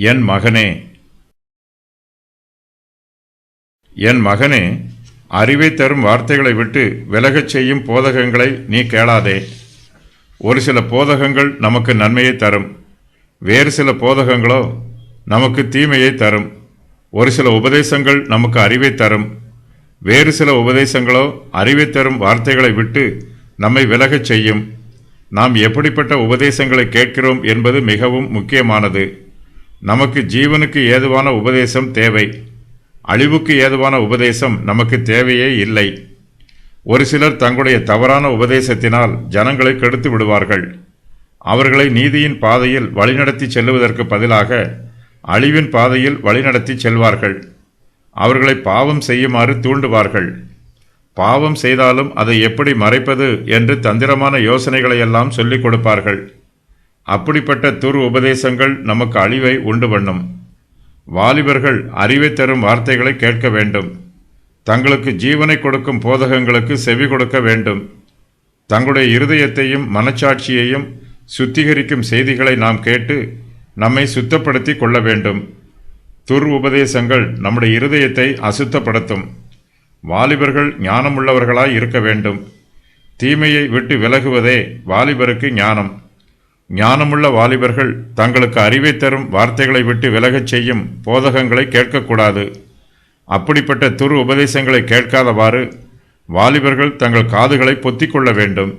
என் மகனே, என் மகனே, அறிவை தரும் வார்த்தைகளை விட்டு விலகச் செய்யும் போதகங்களை நீ கேளாதே. ஒரு சில போதகங்கள் நமக்கு நன்மையை தரும், வேறு சில போதகங்களோ நமக்கு தீமையை தரும். ஒரு சில உபதேசங்கள் நமக்கு அறிவை தரும், வேறு சில உபதேசங்களோ அறிவை தரும் வார்த்தைகளை விட்டு நம்மை விலகச் செய்யும். நாம் எப்படிப்பட்ட உபதேசங்களை கேட்கிறோம் என்பது மிகவும் முக்கியமானது. நமக்கு ஜீவனுக்கு ஏதுவான உபதேசம் தேவை, அழிவுக்கு ஏதுவான உபதேசம் நமக்கு தேவையே இல்லை. ஒரு சிலர் தங்களுடைய தவறான உபதேசத்தினால் ஜனங்களை கெடுத்து விடுவார்கள். அவர்களை நீதியின் பாதையில் வழிநடத்தி செல்லுவதற்கு பதிலாக அழிவின் பாதையில் வழிநடத்தி செல்வார்கள். அவர்களை பாவம் செய்யுமாறு தூண்டுவார்கள். பாவம் செய்தாலும் அதை எப்படி மறைப்பது என்று தந்திரமான யோசனைகளையெல்லாம் சொல்லிக் கொடுப்பார்கள். அப்படிப்பட்ட துர் உபதேசங்கள் நமக்கு அழிவை உண்டு பண்ணும். வாலிபர்கள் அறிவை தரும் வார்த்தைகளை கேட்க வேண்டும். தங்களுக்கு ஜீவனை கொடுக்கும் போதகங்களுக்கு செவி கொடுக்க வேண்டும். தங்களுடைய இருதயத்தையும் மனச்சாட்சியையும் சுத்திகரிக்கும் செய்திகளை நாம் கேட்டு நம்மை சுத்தப்படுத்தி கொள்ள வேண்டும். துர் உபதேசங்கள் நம்முடைய இருதயத்தை அசுத்தப்படுத்தும். வாலிபர்கள் ஞானமுள்ளவர்களாய் இருக்க வேண்டும். தீமையை விட்டு விலகுவதே வாலிபருக்கு ஞானம். ஞானமுள்ள வாலிபர்கள் தங்களுக்கு அறிவை தரும் வார்த்தைகளை விட்டு விலகச் செய்யும் போதகங்களை கேட்கக்கூடாது. அப்படிப்பட்ட துர் உபதேசங்களை கேட்காதவாறு வாலிபர்கள் தங்கள் காதுகளை பொத்திக் கொள்ள வேண்டும்.